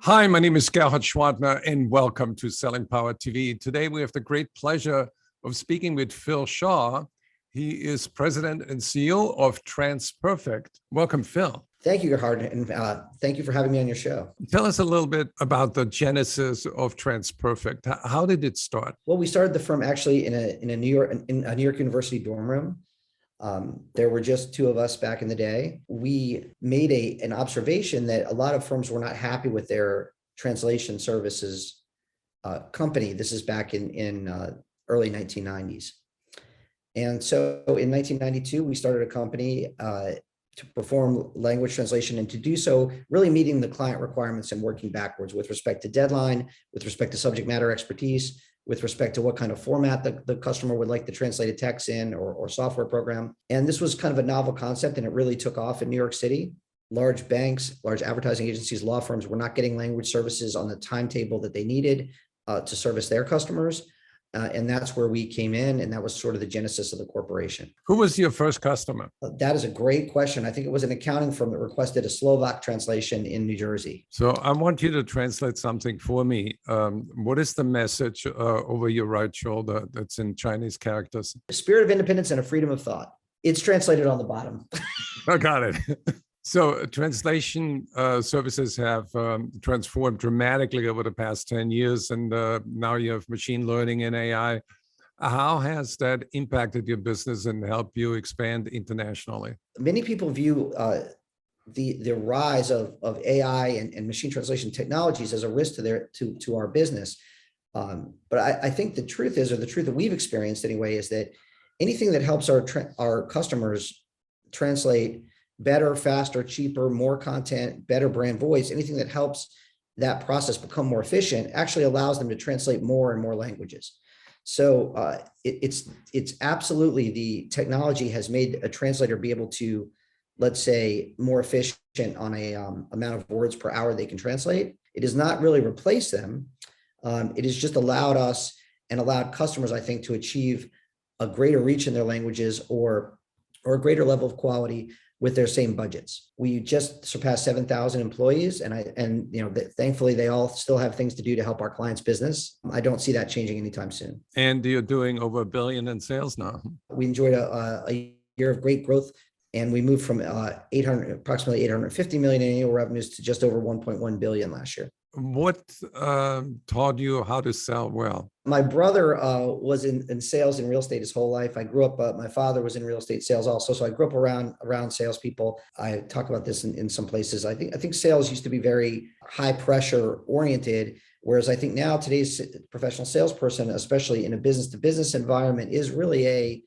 Hi, my name is Gerhard Schwadner, and welcome to Selling Power TV. Today, we have the great pleasure of speaking with Phil Shaw. He is president and CEO of TransPerfect. Welcome, Phil. Thank you, Gerhard, and thank you for having me on your show. Tell us a little bit about the genesis of TransPerfect. How did it start? Well, we started the firm actually in a New York University dorm room. There were just two of us back in the day. We made an observation that a lot of firms were not happy with their translation services company. This is back in early 1990s. And so in 1992, we started a company to perform language translation, and to do so, really meeting the client requirements and working backwards with respect to deadline, with respect to subject matter expertise, with respect to what kind of format the customer would like the translated text in or software program. And this was kind of a novel concept, and it really took off in New York City. Large banks, large advertising agencies, law firms were not getting language services on the timetable that they needed to service their customers. And that's where we came in, and that was sort of the genesis of the corporation. Who was your first customer? That is a great question. I think it was an accounting firm that requested a Slovak translation in New Jersey. So I want you to translate something for me. What is the message over your right shoulder that's in Chinese characters? A spirit of independence and a freedom of thought. It's translated on the bottom. I got it. So translation services have transformed dramatically over the past 10 years, and now you have machine learning and AI. How has that impacted your business and helped you expand internationally? Many people view the rise of AI and machine translation technologies as a risk to our business. But I think the truth is, or the truth that we've experienced anyway, is that anything that helps our customers translate better, faster, cheaper, more content, better brand voice, anything that helps that process become more efficient actually allows them to translate more and more languages. So it's absolutely, the technology has made a translator be able to, let's say, more efficient on a amount of words per hour they can translate. It has not really replaced them. It has just allowed us and allowed customers, I think, to achieve a greater reach in their languages or a greater level of quality with their same budgets. We just surpassed 7,000 employees, and thankfully they all still have things to do to help our clients' business. I don't see that changing anytime soon. And you're doing over $1 billion in sales now. We enjoyed a year of great growth, and we moved from approximately 850 million in annual revenues to just over 1.1 billion last year. What taught you how to sell well? My brother was in sales and real estate his whole life. I grew up, my father was in real estate sales also. So I grew up around salespeople. I talk about this in some places. I think sales used to be very high pressure oriented, whereas I think now today's professional salesperson, especially in a business to business environment, is really a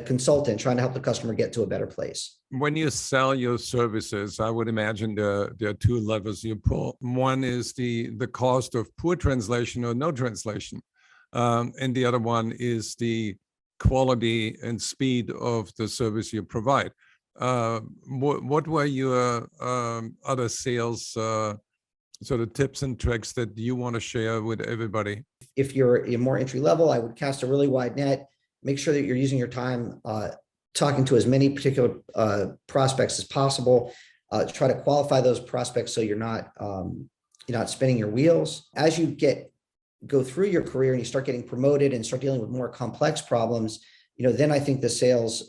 consultant trying to help the customer get to a better place. When you sell your services, I would imagine there are two levers you pull. One is the cost of poor translation or no translation. And the other one is the quality and speed of the service you provide. What were your other sales sort of tips and tricks that you want to share with everybody? If you're more entry level, I would cast a really wide net. Make sure that you're using your time talking to as many particular prospects as possible. Try to qualify those prospects so you're not spinning your wheels. As you go through your career and you start getting promoted and start dealing with more complex problems, then I think the sales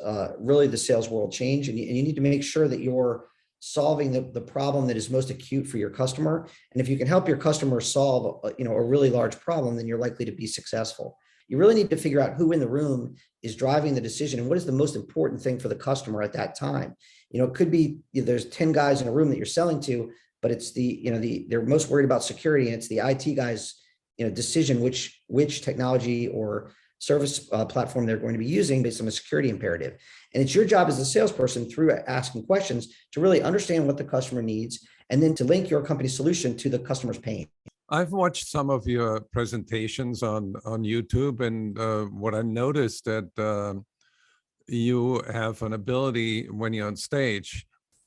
world change, and you need to make sure that you're solving the problem that is most acute for your customer. And if you can help your customer solve a really large problem, then you're likely to be successful. You really need to figure out who in the room is driving the decision and what is the most important thing for the customer at that time. It could be there's 10 guys in a room that you're selling to, but it's they're most worried about security, and it's the IT guys, decision which technology or service platform they're going to be using based on a security imperative. And it's your job as a salesperson, through asking questions, to really understand what the customer needs and then to link your company's solution to the customer's pain. I've watched some of your presentations on YouTube, and what I noticed that you have an ability when you're on stage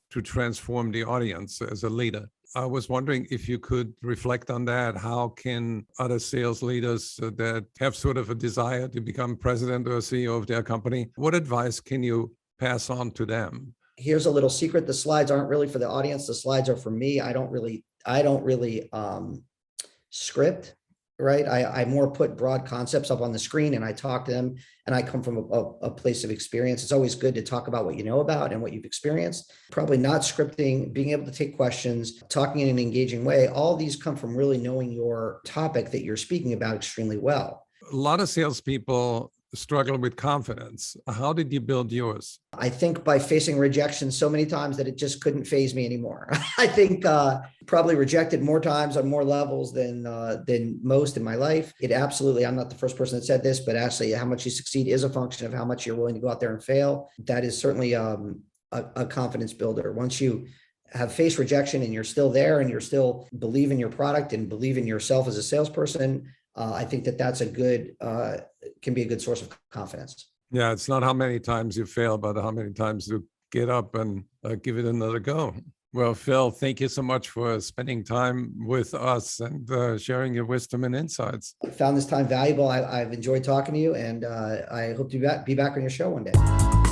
to transform the audience as a leader. I was wondering if you could reflect on that. How can other sales leaders that have sort of a desire to become president or CEO of their company, what advice can you pass on to them? Here's a little secret. The slides aren't really for the audience. The slides are for me. I don't really I don't really script, right? I more put broad concepts up on the screen and I talk to them, and I come from a place of experience. It's always good to talk about what you know about and what you've experienced. Probably not scripting, being able to take questions, talking in an engaging way. All these come from really knowing your topic that you're speaking about extremely well. A lot of salespeople struggle with confidence. How did you build yours? I think by facing rejection so many times that it just couldn't phase me anymore. I think probably rejected more times on more levels than most in my life. It absolutely, I'm not the first person that said this, but actually how much you succeed is a function of how much you're willing to go out there and fail. That is certainly a confidence builder. Once you have faced rejection and you're still there and you're still believe in your product and believe in yourself as a salesperson, I think that that's a good, can be a good source of confidence. Yeah, it's not how many times you fail, but how many times you get up and give it another go. Well, Phil, thank you so much for spending time with us and sharing your wisdom and insights. I found this time valuable. I've enjoyed talking to you, and I hope to be back on your show one day.